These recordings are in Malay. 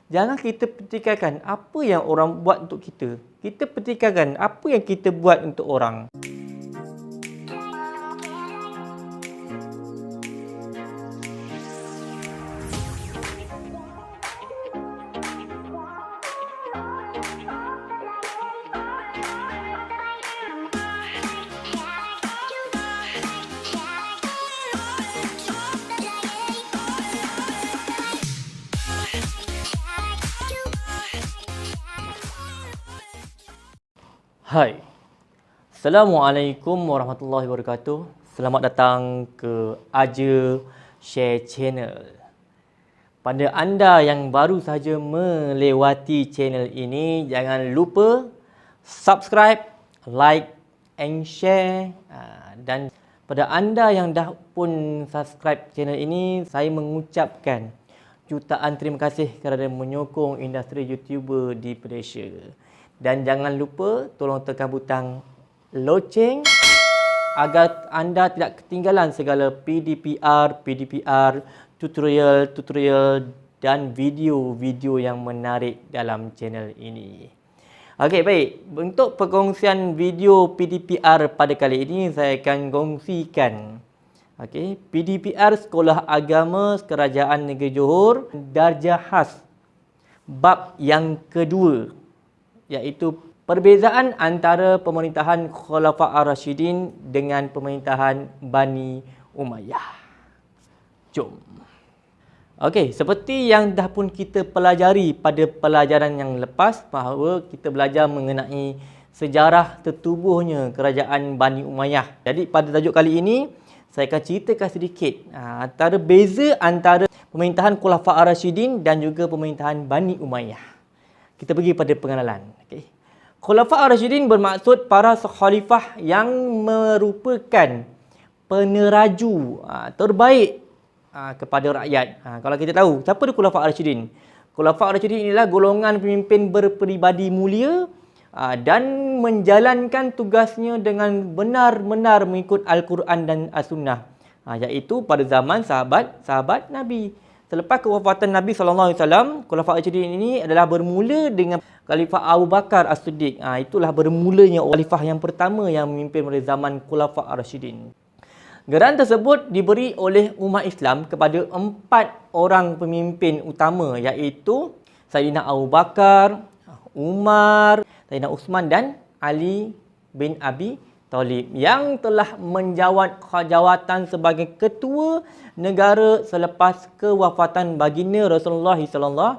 Jangan kita petikaikan apa yang orang buat untuk kita. Kita petikaikan apa yang kita buat untuk orang. Hai. Assalamualaikum warahmatullahi wabarakatuh. Selamat datang ke Aja Share Channel. Pada anda yang baru saja melewati channel ini, jangan lupa subscribe, like and share. Dan pada anda yang dah pun subscribe channel ini, saya mengucapkan jutaan terima kasih kerana menyokong industri YouTuber di Malaysia. Dan jangan lupa tolong tekan butang loceng agar anda tidak ketinggalan segala PDPR, tutorial dan video-video yang menarik dalam channel ini. Okey, baik. Untuk perkongsian video PDPR pada kali ini, saya akan kongsikan PDPR Sekolah Agama Kerajaan Negeri Johor, Darjah Khas, bab yang kedua, iaitu perbezaan antara pemerintahan Khulafa' Ar-Rasyidin dengan pemerintahan Bani Umayyah. Jom. Okey, seperti yang dah pun kita pelajari pada pelajaran yang lepas, bahawa kita belajar mengenai sejarah tertubuhnya kerajaan Bani Umayyah. Jadi pada tajuk kali ini, saya akan ceritakan sedikit antara beza antara pemerintahan Khulafa' Ar-Rasyidin dan juga pemerintahan Bani Umayyah. Kita pergi pada pengenalan. Khulafa' Ar-Rasyidin bermaksud para khalifah yang merupakan peneraju terbaik kepada rakyat. Kalau kita tahu, siapa dia Khulafa' Ar-Rasyidin? Khulafa' Ar-Rasyidin inilah golongan pemimpin berperibadi mulia dan menjalankan tugasnya dengan benar-benar mengikut Al-Quran dan As-Sunnah. Iaitu pada zaman sahabat Nabi. Selepas kewafatan Nabi SAW, Khulafa' Ar-Rasyidin ini adalah bermula dengan Khalifah Abu Bakar As-Siddiq. Itulah bermulanya khalifah yang pertama yang memimpin pada zaman Khulafa' Ar-Rasyidin. Gerakan tersebut diberi oleh umat Islam kepada 4 orang pemimpin utama, iaitu Sayyidina Abu Bakar, Umar, Sayyidina Uthman dan Ali bin Abi Talib, yang telah menjawat jawatan sebagai ketua negara selepas kewafatan baginda Rasulullah SAW.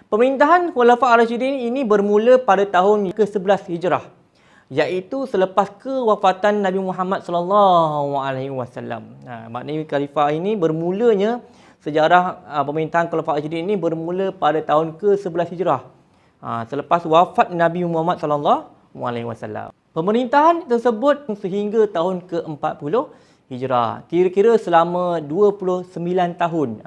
Pemerintahan Khulafa' Ar-Rasyidin ini bermula pada tahun ke-11 Hijrah, iaitu selepas kewafatan Nabi Muhammad SAW. Maknanya khalifah ini bermulanya, sejarah pemerintahan Khulafa' Ar-Rasyidin ini bermula pada tahun ke-11 Hijrah, selepas wafat Nabi Muhammad SAW. Pemerintahan tersebut sehingga tahun ke-40 Hijrah, kira-kira selama 29 tahun.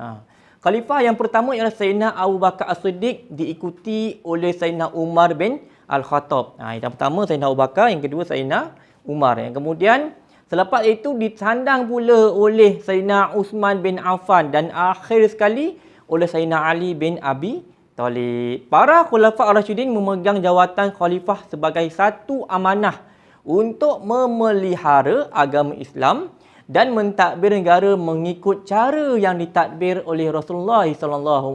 Khalifah yang pertama ialah Sayyidina Abu Bakar As-Siddiq, diikuti oleh Sayyidina Umar bin Al-Khattab. Yang pertama Sayyidina Abu Bakar, yang kedua Sayyidina Umar. Yang kemudian selepas itu disandang pula oleh Sayyidina Uthman bin Affan dan akhir sekali oleh Sayyidina Ali bin Abi Talib. Para Khulafa' Ar-Rasyidin memegang jawatan khalifah sebagai satu amanah untuk memelihara agama Islam dan mentadbir negara mengikut cara yang ditadbir oleh Rasulullah SAW.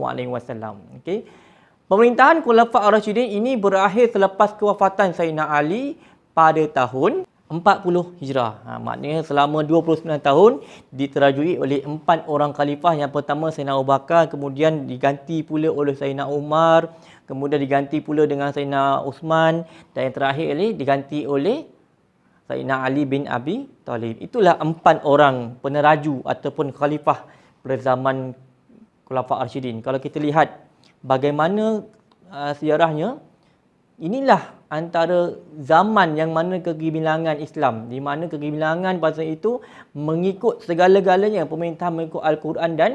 Pemerintahan Khulafa' Ar-Rasyidin ini berakhir selepas kewafatan Sayyidina Ali pada tahun 40 Hijrah. Maknanya selama 29 tahun diterajui oleh 4 orang khalifah. Yang pertama Sayyidina Abu Bakar, kemudian diganti pula oleh Sayyidina Umar, kemudian diganti pula dengan Sayyidina Uthman, dan yang terakhir ini diganti oleh Sayyidina Ali bin Abi Talib. Itulah 4 orang peneraju ataupun khalifah pada zaman Khulafa' Ar-Rasyidin. Kalau kita lihat bagaimana sejarahnya, inilah antara zaman yang mana kegemilangan Islam, di mana kegemilangan pada itu mengikut segala-galanya, pemerintahan mengikut Al-Quran dan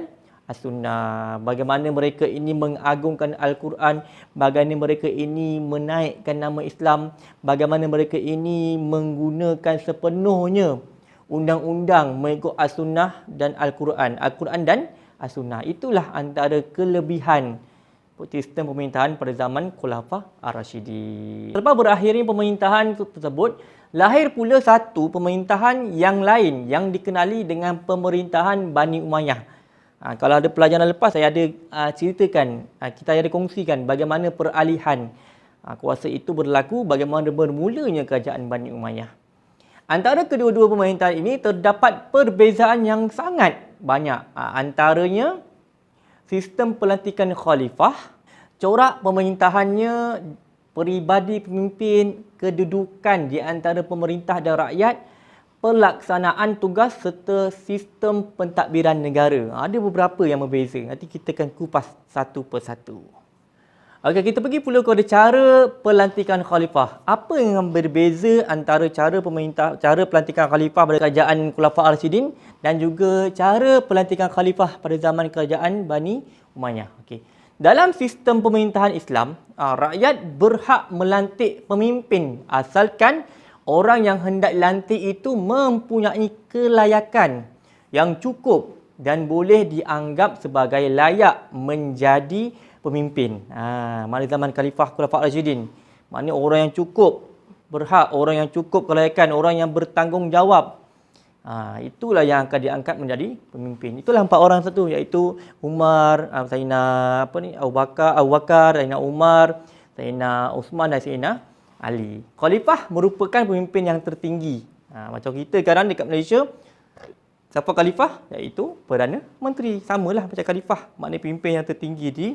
As-Sunnah. Bagaimana mereka ini mengagungkan Al-Quran, bagaimana mereka ini menaikkan nama Islam, bagaimana mereka ini menggunakan sepenuhnya undang-undang mengikut As-Sunnah dan Al-Quran. Al-Quran dan as-sunnah. Itulah antara kelebihan sistem pemerintahan pada zaman Khulafa Ar-Rasyidin. Selepas berakhirnya pemerintahan tersebut, lahir pula satu pemerintahan yang lain yang dikenali dengan pemerintahan Bani Umayyah. Kalau ada pelajaran lepas, saya ada ceritakan, kita ada kongsikan bagaimana peralihan kuasa itu berlaku, bagaimana bermulanya kerajaan Bani Umayyah. Antara kedua-dua pemerintahan ini terdapat perbezaan yang sangat banyak. Antaranya sistem pelantikan khalifah, corak pemerintahannya, peribadi pemimpin, kedudukan di antara pemerintah dan rakyat, pelaksanaan tugas serta sistem pentadbiran negara. Ada beberapa yang berbeza. Nanti kita akan kupas satu persatu. Okey, kita pergi pula kepada cara pelantikan khalifah. Apa yang berbeza antara cara pelantikan khalifah pada kerajaan Khulafa Ar-Rasyidin dan juga cara pelantikan khalifah pada zaman kerajaan Bani Umayyah? Okey. Dalam sistem pemerintahan Islam, rakyat berhak melantik pemimpin asalkan orang yang hendak dilantik itu mempunyai kelayakan yang cukup dan boleh dianggap sebagai layak menjadi pemimpin. Mana zaman Khalifah Khulafa Ar-Rasyidin. Maknanya orang yang cukup berhak, orang yang cukup kelayakan, orang yang bertanggungjawab. Itulah yang akan diangkat menjadi pemimpin. Itulah 4 orang satu, iaitu Umar, Sayyidina Abu Bakar, Sayyidina Umar, Sayyidina Uthman dan Sayyidina Ali. Khalifah merupakan pemimpin yang tertinggi. Macam kita sekarang dekat Malaysia, siapa khalifah? Iaitu Perdana Menteri. Samalah macam khalifah, maknanya pemimpin yang tertinggi di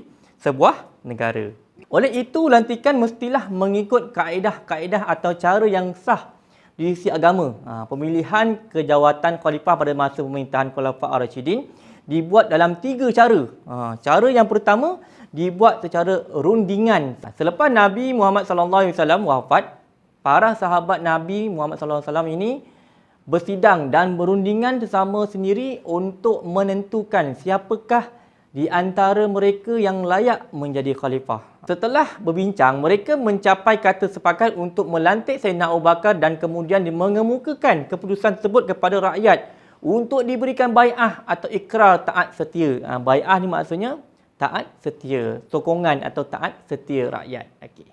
sebuah negara. Oleh itu, lantikan mestilah mengikut kaedah-kaedah atau cara yang sah di sisi agama. Pemilihan kejawatan khalifah pada masa pemerintahan Khulafa Ar-Rasyidin dibuat dalam 3 cara. Cara yang pertama dibuat secara rundingan. Selepas Nabi Muhammad SAW wafat, para sahabat Nabi Muhammad SAW ini bersidang dan berundingan bersama sendiri untuk menentukan siapakah di antara mereka yang layak menjadi khalifah. Setelah berbincang, mereka mencapai kata sepakat untuk melantik Sayyidina Abu Bakar dan kemudian mengemukakan keputusan tersebut kepada rakyat untuk diberikan bai'ah atau ikrar taat setia. Bai'ah ni maksudnya taat setia, sokongan atau taat setia rakyat. Okey.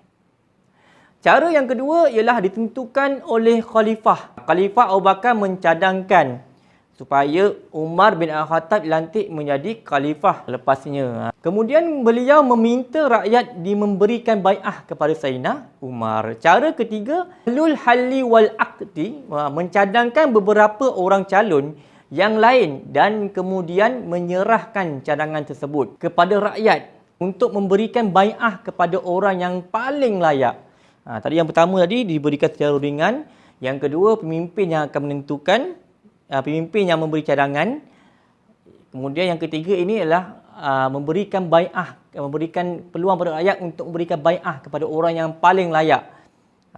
Cara yang kedua ialah ditentukan oleh khalifah. Khalifah Abu Bakar mencadangkan supaya Umar bin Al-Khattab dilantik menjadi khalifah lepasnya. Kemudian beliau meminta rakyat memberikan bai'ah kepada Sayyidina Umar. Cara ketiga, lul halli wal aqdi, mencadangkan beberapa orang calon yang lain dan kemudian menyerahkan cadangan tersebut kepada rakyat untuk memberikan bai'ah kepada orang yang paling layak. Tadi yang pertama tadi diberikan secara ringan, yang kedua pemimpin yang akan menentukan, pemimpin yang memberi cadangan. Kemudian yang ketiga ini adalah memberikan bai'ah, memberikan peluang kepada rakyat untuk memberikan bai'ah kepada orang yang paling layak.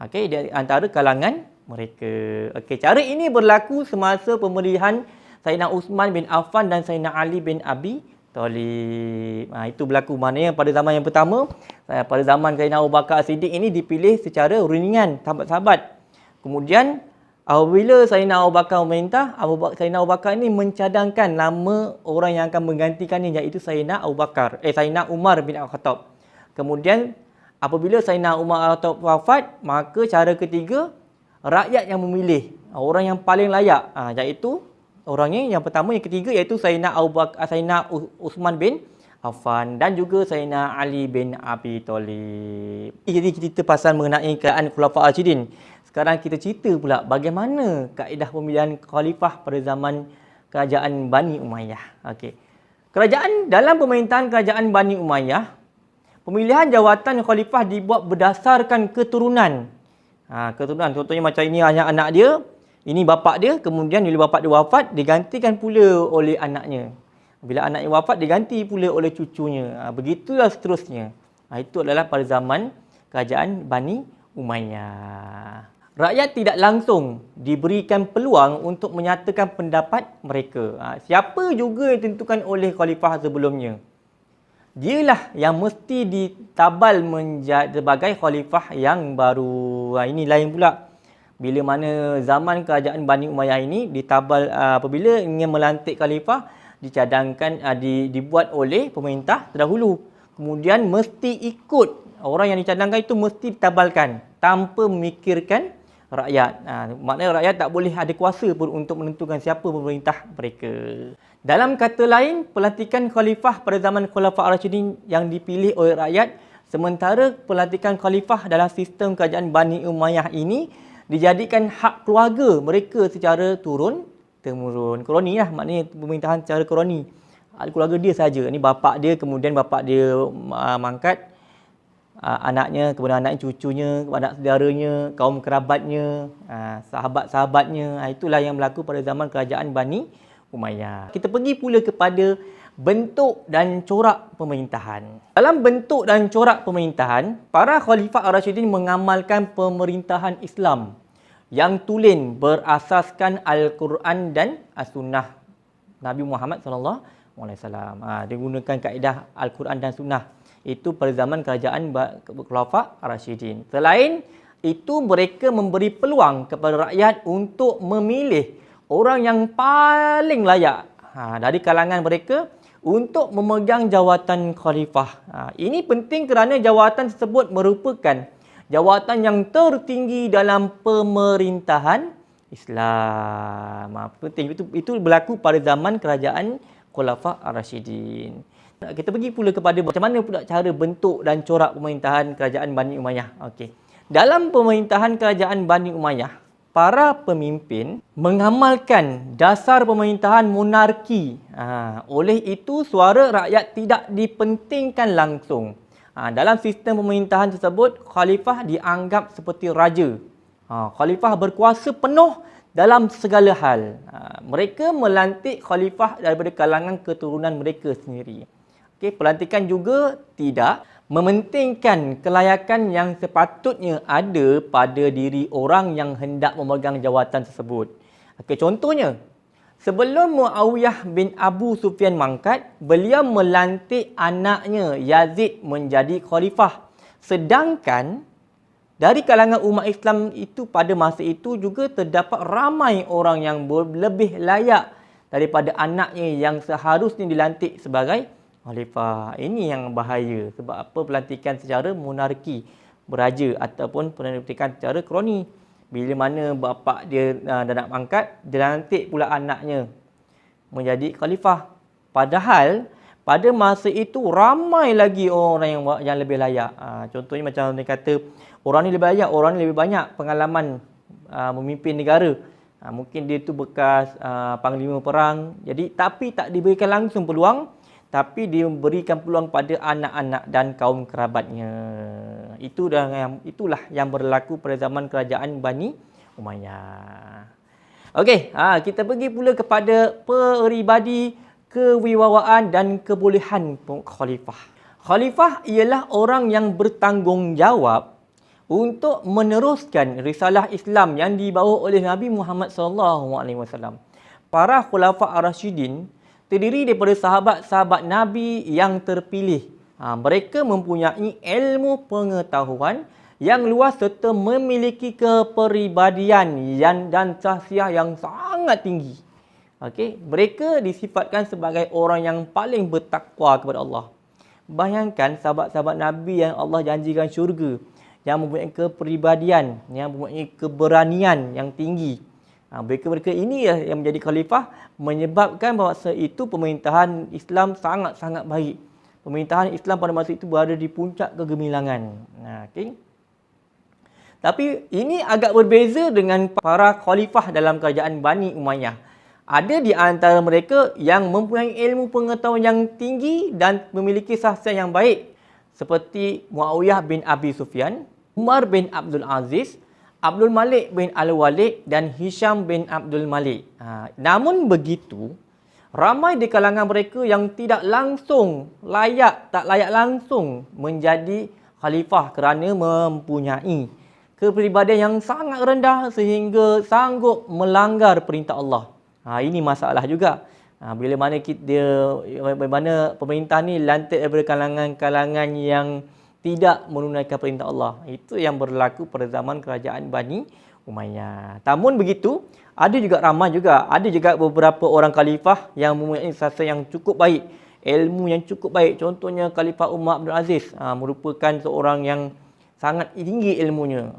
Okey, di antara kalangan mereka. Okey, cara ini berlaku semasa pemilihan Sayyidina Uthman bin Affan dan Sayyidina Ali bin Abi Thalib. Itu berlaku, maknanya pada zaman yang pertama, pada zaman Sayyidina Abu Bakar As-Siddiq ini dipilih secara ringan, sahabat-sahabat. Kemudian apabila Sayyidina Abu Bakar memerintah, Sayyidina Abu Bakar ini mencadangkan nama orang yang akan menggantikannya, iaitu Sayyidina Umar bin Al-Khattab. Kemudian apabila Sayyidina Umar Al-Khattab wafat, maka cara ketiga, rakyat yang memilih orang yang paling layak, iaitu orangnya yang pertama, yang ketiga iaitu Sayyidina Uthman bin Affan dan juga Sayyidina Ali bin Abi Thalib. Jadi cerita pasal mengenai kerajaan Khulafa Ar-Rasyidin. Sekarang kita cerita pula bagaimana kaedah pemilihan khalifah pada zaman kerajaan Bani Umayyah. Okey. Dalam pemerintahan kerajaan Bani Umayyah, pemilihan jawatan khalifah dibuat berdasarkan keturunan. Keturunan, contohnya macam ini anak dia, ini bapa dia, kemudian bila bapa dia wafat, digantikan pula oleh anaknya. Bila anaknya wafat, diganti pula oleh cucunya. Begitulah seterusnya. Itu adalah pada zaman kerajaan Bani Umayyah. Rakyat tidak langsung diberikan peluang untuk menyatakan pendapat mereka. Siapa juga yang ditentukan oleh khalifah sebelumnya, dialah yang mesti ditabal menjadi sebagai khalifah yang baru. Ini lain pula. Bila mana zaman kerajaan Bani Umayyah ini ditabal, apabila ingin melantik khalifah, dibuat oleh pemerintah terdahulu. Kemudian mesti ikut, orang yang dicadangkan itu mesti ditabalkan tanpa memikirkan rakyat. Maknanya rakyat tak boleh ada kuasa pun untuk menentukan siapa pemerintah mereka. Dalam kata lain, pelantikan khalifah pada zaman Khulafaur Rasyidin yang dipilih oleh rakyat, sementara pelantikan khalifah dalam sistem kerajaan Bani Umayyah ini dijadikan hak keluarga mereka secara turun-temurun. Kroni lah, maknanya pemerintahan secara kroni. Keluarga dia saja. Ini bapak dia, kemudian bapak dia mangkat, anaknya, kemudian anaknya, cucunya, anak saudaranya, kaum kerabatnya, sahabat-sahabatnya. Itulah yang berlaku pada zaman kerajaan Bani Umayyah. Kita pergi pula kepada bentuk dan corak pemerintahan. Dalam bentuk dan corak pemerintahan, para Khalifah Ar-Rasyidin mengamalkan pemerintahan Islam yang tulen berasaskan Al-Quran dan As-Sunnah Nabi Muhammad SAW. Dia gunakan kaedah Al-Quran dan Sunnah. Itu pada zaman kerajaan Khalifah Ar-Rasyidin. Selain itu, mereka memberi peluang kepada rakyat untuk memilih orang yang paling layak dari kalangan mereka untuk memegang jawatan khalifah. Ini penting kerana jawatan tersebut merupakan jawatan yang tertinggi dalam pemerintahan Islam. Penting itu berlaku pada zaman kerajaan Khulafa' Ar-Rasyidin. Kita pergi pula kepada macam mana pula cara bentuk dan corak pemerintahan kerajaan Bani Umayyah. Okey. Dalam pemerintahan kerajaan Bani Umayyah, para pemimpin mengamalkan dasar pemerintahan monarki. Oleh itu, suara rakyat tidak dipentingkan langsung. Dalam sistem pemerintahan tersebut, khalifah dianggap seperti raja. Khalifah berkuasa penuh dalam segala hal. Mereka melantik khalifah daripada kalangan keturunan mereka sendiri. Okay, pelantikan juga tidak mementingkan kelayakan yang sepatutnya ada pada diri orang yang hendak memegang jawatan tersebut. Okay, contohnya, sebelum Muawiyah bin Abu Sufyan mangkat, beliau melantik anaknya Yazid menjadi khalifah. Sedangkan dari kalangan umat Islam itu pada masa itu juga terdapat ramai orang yang lebih layak daripada anaknya yang seharusnya dilantik sebagai khalifah. Ini yang bahaya. Sebab apa? Pelantikan secara monarki, beraja, ataupun pelantikan secara kroni. Bila mana bapa dia dah nak angkat, dia lantik pula anaknya menjadi khalifah. Padahal pada masa itu ramai lagi orang yang lebih layak. Contohnya macam dia kata, orang ni lebih layak, orang ni lebih banyak pengalaman memimpin negara. Mungkin dia tu bekas panglima perang. Jadi tapi tak diberikan langsung peluang, tapi dia memberikan peluang pada anak-anak dan kaum kerabatnya. Itulah yang berlaku pada zaman kerajaan Bani Umayyah. Okey, kita pergi pula kepada peribadi, kewibawaan dan kebolehan khalifah. Khalifah ialah orang yang bertanggungjawab untuk meneruskan risalah Islam yang dibawa oleh Nabi Muhammad SAW. Para Khulafa' Ar-Rasyidin terdiri daripada sahabat-sahabat Nabi yang terpilih. Mereka mempunyai ilmu pengetahuan yang luas serta memiliki kepribadian dan syahsiah yang sangat tinggi. Okay? Mereka disifatkan sebagai orang yang paling bertakwa kepada Allah. Bayangkan sahabat-sahabat Nabi yang Allah janjikan syurga, yang mempunyai kepribadian, yang mempunyai keberanian yang tinggi. Mereka ini yang menjadi khalifah, menyebabkan bahawa itu pemerintahan Islam sangat-sangat baik. Pemerintahan Islam pada masa itu berada di puncak kegemilangan. Okay. Tapi ini agak berbeza dengan para khalifah dalam kerajaan Bani Umayyah. Ada di antara mereka yang mempunyai ilmu pengetahuan yang tinggi dan memiliki syahsiah yang baik. Seperti Muawiyah bin Abi Sufyan, Umar bin Abdul Aziz, Abdul Malik bin Al-Walid dan Hisham bin Abdul Malik. Namun begitu, ramai di kalangan mereka yang tak layak langsung menjadi khalifah kerana mempunyai kepribadian yang sangat rendah sehingga sanggup melanggar perintah Allah. Ini masalah juga. Bila mana pemerintah ni lantik daripada kalangan-kalangan yang tidak menunaikan perintah Allah. Itu yang berlaku pada zaman kerajaan Bani Umayyah. Namun begitu, Ada juga ramai juga. Ada juga beberapa orang khalifah yang mempunyai sasa yang cukup baik. Ilmu yang cukup baik. Contohnya Khalifah Umar Abdul Aziz. Merupakan seorang yang sangat tinggi ilmunya.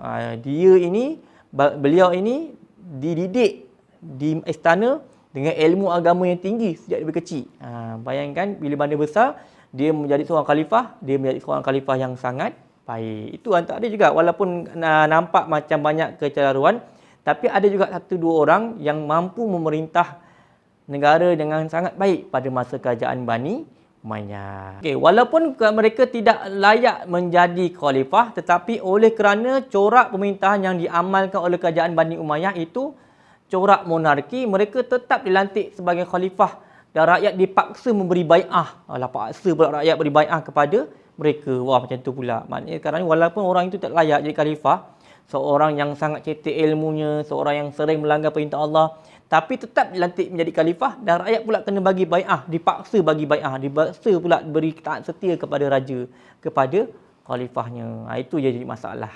Beliau ini dididik di istana dengan ilmu agama yang tinggi sejak dia kecil. Bayangkan bila mana besar, dia menjadi seorang khalifah, dia menjadi seorang khalifah yang sangat baik. Itu antara dia juga. Walaupun nampak macam banyak kecelaruan, tapi ada juga satu dua orang yang mampu memerintah negara dengan sangat baik pada masa kerajaan Bani Umayyah. Walaupun mereka tidak layak menjadi khalifah, tetapi oleh kerana corak pemerintahan yang diamalkan oleh kerajaan Bani Umayyah itu corak monarki, mereka tetap dilantik sebagai khalifah dan rakyat dipaksa memberi bai'ah. Paksa pula rakyat beri bai'ah kepada mereka. Wah, macam tu pula. Maknanya sekarang walaupun orang itu tak layak jadi khalifah, seorang yang sangat cetek ilmunya, seorang yang sering melanggar perintah Allah, tapi tetap dilantik menjadi khalifah dan rakyat pula kena bagi bai'ah, dipaksa bagi bai'ah, dipaksa pula beri taat setia kepada raja, kepada khalifahnya. Itu jadi masalah.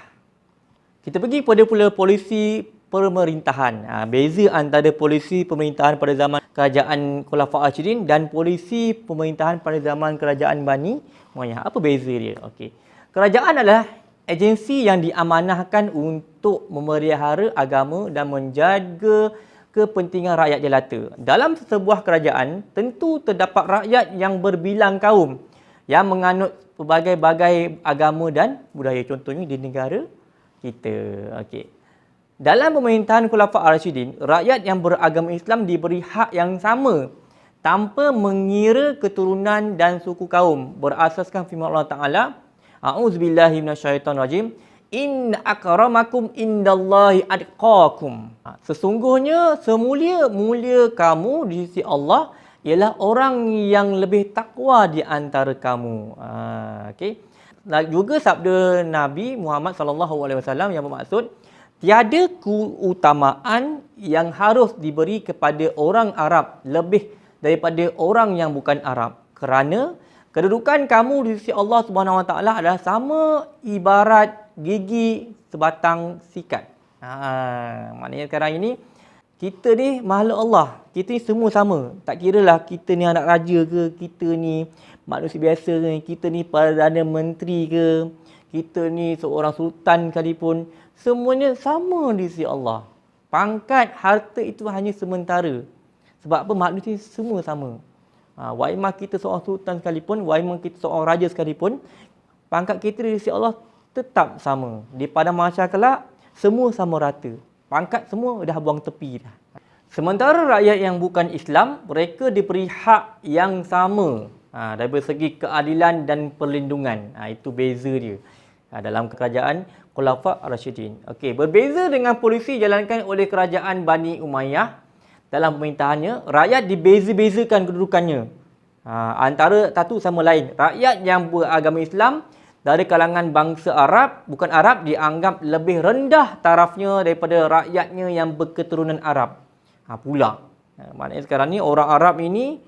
Kita pergi pada pula polisi pemerintahan. Beza antara polisi pemerintahan pada zaman kerajaan Khulafaur Rasyidin dan polisi pemerintahan pada zaman kerajaan Bani Umayyah. Apa beza dia? Okey. Kerajaan adalah agensi yang diamanahkan untuk memelihara agama dan menjaga kepentingan rakyat jelata. Dalam sebuah kerajaan, tentu terdapat rakyat yang berbilang kaum yang menganut pelbagai-bagai agama dan budaya. Contohnya di negara kita. Okey. Dalam pemerintahan Khulafaur Rasyidin, rakyat yang beragama Islam diberi hak yang sama tanpa mengira keturunan dan suku kaum berasaskan firman Allah Ta'ala, A'udzubillahi minasyaitonirrajim, Inna akramakum indallahi atqakum. Sesungguhnya semulia-mulia kamu di sisi Allah ialah orang yang lebih takwa di antara kamu. Okey. Juga sabda Nabi Muhammad SAW yang bermaksud, tiada keutamaan yang harus diberi kepada orang Arab lebih daripada orang yang bukan Arab. Kerana kedudukan kamu di sisi Allah Subhanahu Wa Taala adalah sama ibarat gigi sebatang sikat. Maknanya sekarang ini kita ni makhluk Allah. Kita ni semua sama. Tak kiralah kita ni anak raja ke, kita ni manusia biasa ke, kita ni Perdana Menteri ke, kita ni seorang sultan sekalipun, semuanya sama di sisi Allah. Pangkat, harta itu hanya sementara. Sebab apa? Manusia semua sama. Waimah kita seorang sultan sekalipun, waimah kita seorang raja sekalipun, pangkat kita di sisi Allah tetap sama. Di padang mahsyar kelak, semua sama rata. Pangkat semua dah buang tepi dah. Sementara rakyat yang bukan Islam, mereka diberi hak yang sama dari segi keadilan dan perlindungan. Itu beza dia dalam kerajaan Khulafaur Rasyidin. Okey, berbeza dengan polisi dijalankan oleh kerajaan Bani Umayyah dalam pemerintahannya, rakyat dibeza-bezakan kedudukannya. Antara satu sama lain. Rakyat yang beragama Islam dari kalangan bangsa Arab, bukan Arab, dianggap lebih rendah tarafnya daripada rakyatnya yang berketurunan Arab. Pula. Maknanya sekarang ni orang Arab ini,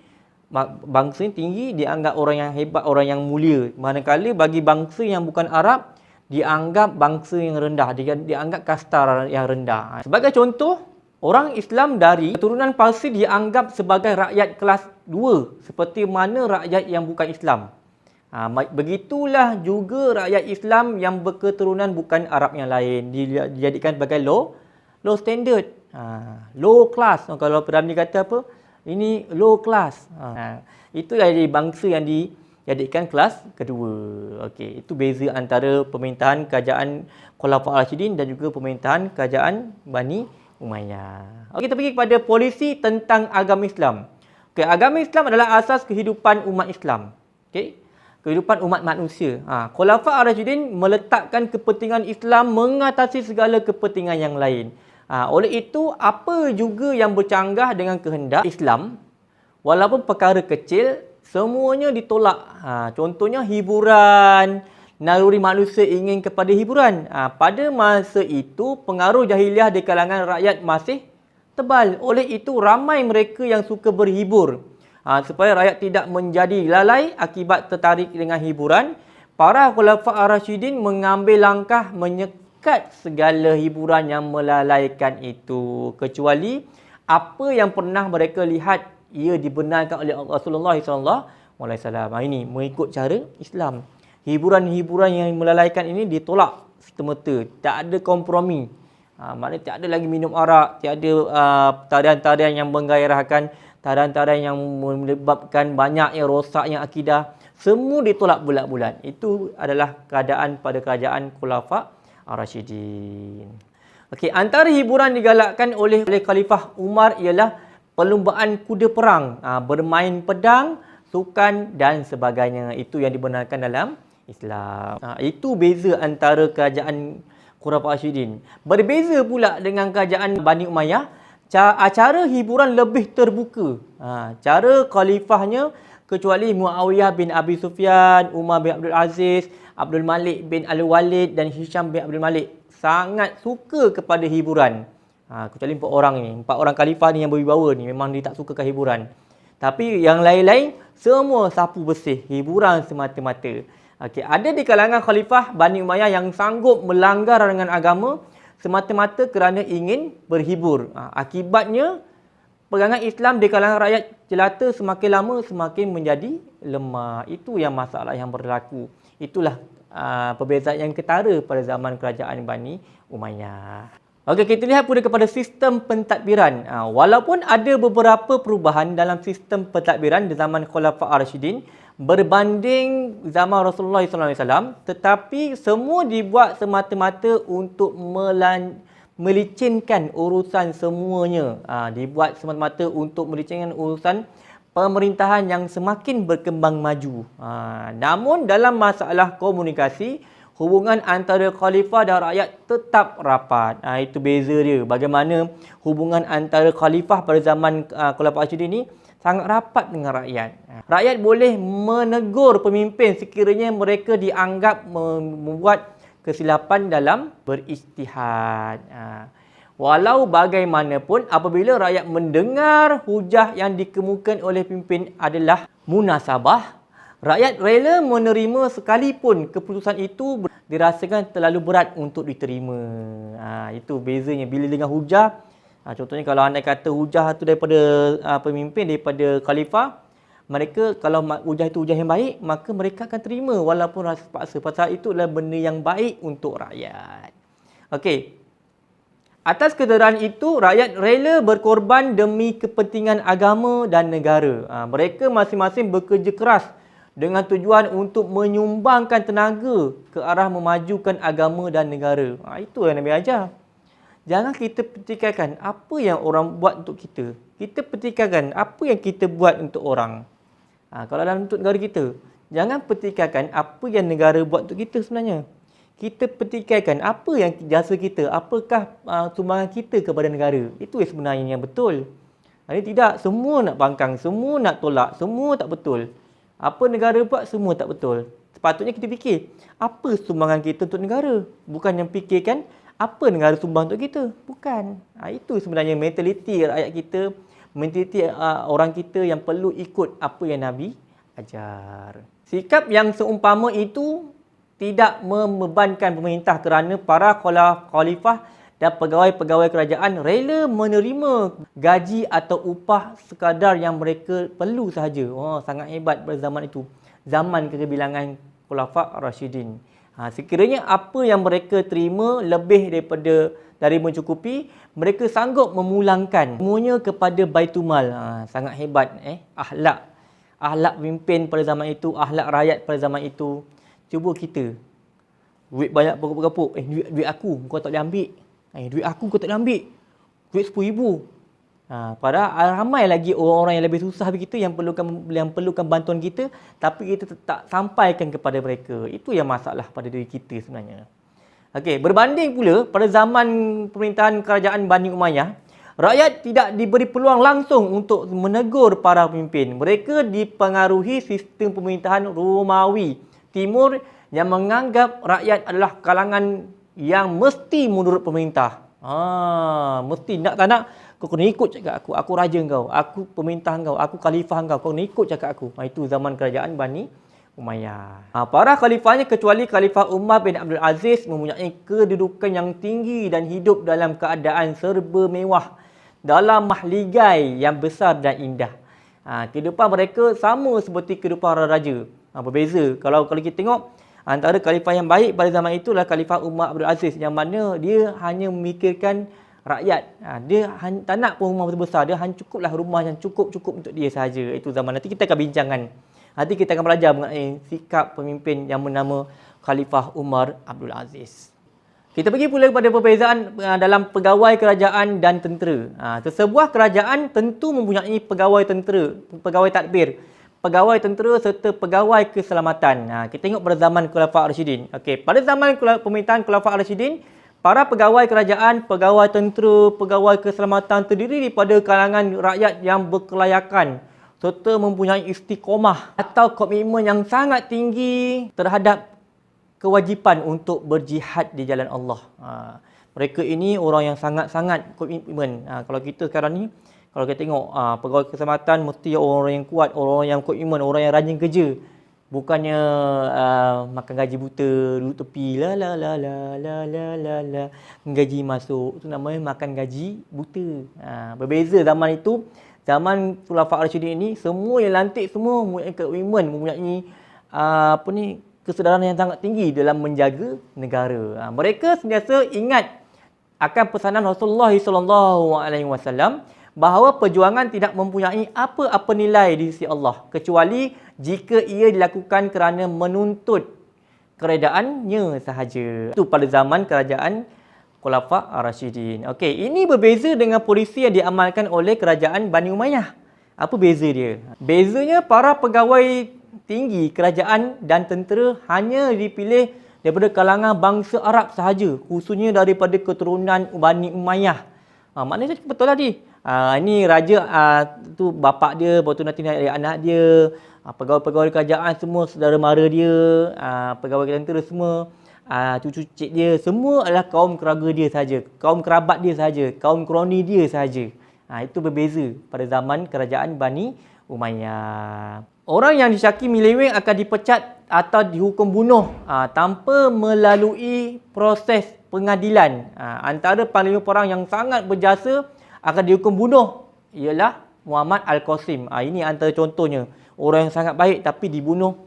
bangsa yang tinggi dianggap orang yang hebat, orang yang mulia. Manakala bagi bangsa yang bukan Arab, dianggap bangsa yang rendah, dianggap kasta yang rendah. Sebagai contoh, orang Islam dari keturunan Parsi dianggap sebagai rakyat kelas 2 seperti mana rakyat yang bukan Islam. Begitulah juga rakyat Islam yang berketurunan bukan Arab yang lain dijadikan sebagai low standard, low class. Kalau Ramli kata apa? Ini low class. Itu jadi bangsa yang dijadikan kelas kedua. Okey, itu beza antara pemerintahan kerajaan Khulafaur Rasyidin dan juga pemerintahan kerajaan Bani Umayyah. Okey, kita pergi kepada polisi tentang agama Islam. Okey, agama Islam adalah asas kehidupan umat Islam. Okey, kehidupan umat manusia. Khulafaur Rasyidin meletakkan kepentingan Islam mengatasi segala kepentingan yang lain. Oleh itu, apa juga yang bercanggah dengan kehendak Islam, walaupun perkara kecil, semuanya ditolak. Contohnya hiburan, naluri manusia ingin kepada hiburan. Pada masa itu, pengaruh jahiliah di kalangan rakyat masih tebal. Oleh itu, ramai mereka yang suka berhibur. Supaya rakyat tidak menjadi lalai akibat tertarik dengan hiburan, para Khulafaur Rasyidin mengambil langkah menyekat mengangkat segala hiburan yang melalaikan itu, kecuali apa yang pernah mereka lihat ia dibenarkan oleh Rasulullah SAW. Ini mengikut cara Islam. Hiburan-hiburan yang melalaikan ini ditolak semata, tak ada kompromi. Maknanya tak ada lagi minum arak, tiada tarian-tarian yang menggairahkan, tarian-tarian yang menyebabkan banyaknya rosaknya akidah. Semua ditolak bulat-bulat. Itu adalah keadaan pada kerajaan Khulafa' Ar-Rasyidin. Okey, antara hiburan digalakkan oleh Khalifah Umar ialah perlumbaan kuda perang, bermain pedang, sukan dan sebagainya. Itu yang dibenarkan dalam Islam. Itu beza antara kerajaan Khulafa' Ar-Rasyidin. Berbeza pula dengan kerajaan Bani Umayyah, acara hiburan lebih terbuka. Cara khalifahnya, kecuali Muawiyah bin Abi Sufyan, Umar bin Abdul Aziz, Abdul Malik bin Al-Walid dan Hisham bin Abdul Malik sangat suka kepada hiburan. Kecuali 4 orang ni, 4 orang khalifah ni yang berwibawa ni memang dia tak suka ke hiburan. Tapi yang lain-lain semua sapu bersih, hiburan semata-mata. Okey, ada di kalangan khalifah Bani Umayyah yang sanggup melanggar dengan agama semata-mata kerana ingin berhibur. Akibatnya pegangan Islam di kalangan rakyat jelata semakin lama semakin menjadi lemah. Itu yang masalah yang berlaku. Itulah perbezaan yang ketara pada zaman kerajaan Bani Umayyah. Okey, kita lihat pula kepada sistem pentadbiran. Walaupun ada beberapa perubahan dalam sistem pentadbiran di zaman Khulafa' Ar-Rasyidin berbanding zaman Rasulullah SAW, tetapi semua dibuat semata-mata untuk melicinkan urusan semuanya. Dibuat semata-mata untuk melicinkan urusan pemerintahan yang semakin berkembang maju. Namun dalam masalah komunikasi, hubungan antara khalifah dan rakyat tetap rapat. Itu beza dia. Bagaimana hubungan antara khalifah pada zaman Khulafa' Ar-Rasyidin ini sangat rapat dengan rakyat. Rakyat boleh menegur pemimpin sekiranya mereka dianggap membuat kesilapan dalam berijtihad. Walau bagaimanapun, apabila rakyat mendengar hujah yang dikemukakan oleh pemimpin adalah munasabah, rakyat rela menerima sekalipun keputusan itu dirasakan terlalu berat untuk diterima. Itu bezanya bila dengan hujah. Contohnya kalau anda kata hujah itu daripada pemimpin, daripada khalifah, mereka kalau hujah itu hujah yang baik, maka mereka akan terima walaupun rasa paksa. Pasal itu adalah benda yang baik untuk rakyat. Okey. Atas keterangan itu, rakyat rela berkorban demi kepentingan agama dan negara. Mereka masing-masing bekerja keras dengan tujuan untuk menyumbangkan tenaga ke arah memajukan agama dan negara. Itu yang Nabi ajar. Jangan kita pertikaikan apa yang orang buat untuk kita. Kita pertikaikan apa yang kita buat untuk orang. Kalau dalam untuk negara kita, jangan pertikaikan apa yang negara buat untuk kita sebenarnya. Kita pertikaikan apa yang jasa kita, apakah sumbangan kita kepada negara. Itu yang sebenarnya yang betul. Ini tidak, semua nak bangkang, semua nak tolak, semua tak betul. Apa negara buat, semua tak betul. Sepatutnya kita fikir, apa sumbangan kita untuk negara. Bukan yang fikirkan, apa negara sumbang untuk kita. Bukan. Itu sebenarnya mentaliti rakyat kita, mentaliti orang kita yang perlu ikut apa yang Nabi ajar. Sikap yang seumpama itu tidak membebankan pemerintah kerana para khalifah dan pegawai-pegawai kerajaan rela menerima gaji atau upah sekadar yang mereka perlu sahaja. Sangat hebat pada zaman itu. Zaman kegebilangan Khulafa' Ar-Rasyidin. Sekiranya apa yang mereka terima lebih dari mencukupi, mereka sanggup memulangkan semuanya kepada Baitumal. Sangat hebat akhlak pemimpin pada zaman itu, akhlak rakyat pada zaman itu. Cuba kita, duit banyak bergapuk-gapuk, duit aku kau tak boleh ambil. Duit aku kau tak boleh ambil. Duit RM10,000. Padahal ramai lagi orang-orang yang lebih susah dari kita yang perlukan bantuan kita, tapi kita tak sampaikan kepada mereka. Itu yang masalah pada diri kita sebenarnya. Okey, berbanding pula pada zaman pemerintahan kerajaan Bani Umayyah, rakyat tidak diberi peluang langsung untuk menegur para pemimpin. Mereka dipengaruhi sistem pemerintahan Romawi Timur yang menganggap rakyat adalah kalangan yang mesti menurut pemerintah. Mesti nak tak nak kau kena ikut cakap aku raja kau, aku pemerintah kau, aku khalifah kau kena ikut cakap aku. Itu zaman kerajaan Bani Umayyah. Para khalifahnya kecuali Khalifah Umar bin Abdul Aziz mempunyai kedudukan yang tinggi dan hidup dalam keadaan serba mewah dalam mahligai yang besar dan indah. Kehidupan mereka sama seperti kehidupan para raja. Berbeza. Kalau kita tengok antara khalifah yang baik pada zaman itu adalah Khalifah Umar Abdul Aziz yang mana dia hanya memikirkan rakyat. Dia tak nak pun rumah besar, dia hanya cukuplah rumah yang cukup untuk dia sahaja. Itu zaman. Nanti kita akan bincangkan. Nanti kita akan belajar mengenai sikap pemimpin yang bernama Khalifah Umar Abdul Aziz. Kita pergi pula kepada perbezaan dalam pegawai kerajaan dan tentera. Sesebuah kerajaan tentu mempunyai pegawai tentera, pegawai tadbir, pegawai tentera serta pegawai keselamatan. Kita tengok pada zaman Khulafaur Rasyidin. Okey, pada zaman pemerintahan Khulafaur Rasyidin, para pegawai kerajaan, pegawai tentera, pegawai keselamatan terdiri daripada kalangan rakyat yang berkelayakan serta mempunyai istiqomah atau komitmen yang sangat tinggi terhadap kewajipan untuk berjihad di jalan Allah. Mereka ini orang yang sangat-sangat komitmen. Kalau kita sekarang ni, kalau kita tengok pegawai keselamatan mesti orang yang kuat, orang yang komitmen, orang yang rajin kerja. Bukannya makan gaji buta, duduk tepi, gaji masuk. Itu namanya makan gaji buta. Berbeza zaman itu. Zaman Khulafaur Rasyidin ini, semua yang lantik semua mempunyai komitmen, mempunyai kesedaran yang sangat tinggi dalam menjaga negara. Mereka sentiasa ingat akan pesanan Rasulullah SAW bahawa perjuangan tidak mempunyai apa-apa nilai di sisi Allah kecuali jika ia dilakukan kerana menuntut keredaannya sahaja. Itu pada zaman kerajaan Khulafaur Rasyidin. Okey, ini berbeza dengan polisi yang diamalkan oleh kerajaan Bani Umayyah. Apa beza dia? Bezanya para pegawai tinggi kerajaan dan tentera hanya dipilih daripada kalangan bangsa Arab sahaja, khususnya daripada keturunan Bani Umayyah. Maknanya betul lah ni. Ini raja tu bapak dia, lepas tu nanti anak dia, pegawai-pegawai kerajaan semua saudara mara dia, pegawai tentera semua, cucu cik dia, semua adalah kaum keluarga dia saja, kaum kerabat dia saja, kaum kroni dia saja. Itu berbeza pada zaman kerajaan Bani Umayyah. Orang yang disyaki menyeleweng akan dipecat atau dihukum bunuh tanpa melalui proses pengadilan. Antara panglima perang yang sangat berjasa akan dihukum bunuh ialah Muhammad Al-Qasim. Ini antara contohnya. Orang yang sangat baik tapi dibunuh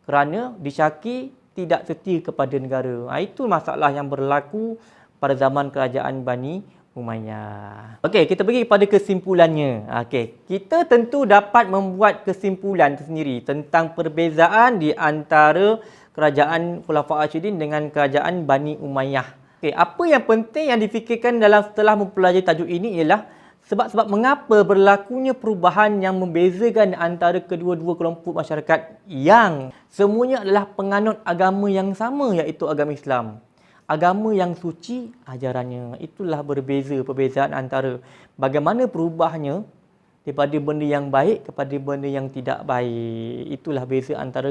kerana disyaki tidak setia kepada negara. Itu masalah yang berlaku pada zaman kerajaan Bani Umayyah. Okey, kita pergi kepada kesimpulannya. Okey, kita tentu dapat membuat kesimpulan tersendiri tentang perbezaan di antara kerajaan Khulafaur Rasyidin dengan kerajaan Bani Umayyah. Okey, apa yang penting yang difikirkan setelah mempelajari tajuk ini ialah sebab-sebab mengapa berlakunya perubahan yang membezakan antara kedua-dua kelompok masyarakat yang semuanya adalah penganut agama yang sama, iaitu agama Islam. Agama yang suci ajarannya. Itulah perbezaan antara bagaimana perubahnya daripada benda yang baik kepada benda yang tidak baik. Itulah beza antara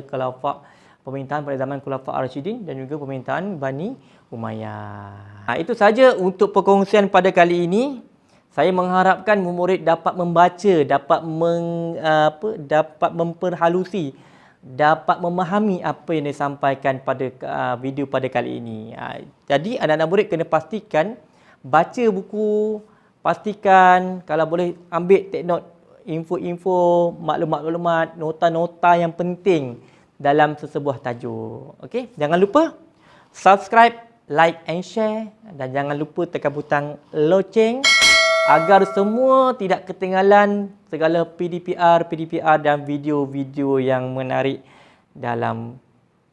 pemerintahan pada zaman Khulafaur Rasyidin dan juga pemerintahan Bani Umayyah. Itu saja untuk perkongsian pada kali ini. Saya mengharapkan murid dapat membaca, dapat memperhalusi, dapat memahami apa yang disampaikan pada video pada kali ini. Jadi anak-anak murid kena pastikan baca buku, pastikan kalau boleh ambil take note info-info, maklumat-maklumat, nota-nota yang penting dalam sesebuah tajuk. Okey, jangan lupa subscribe, like and share dan jangan lupa tekan butang loceng agar semua tidak ketinggalan segala PDPR dan video-video yang menarik dalam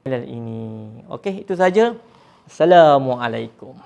channel ini. Okey, itu saja. Assalamualaikum.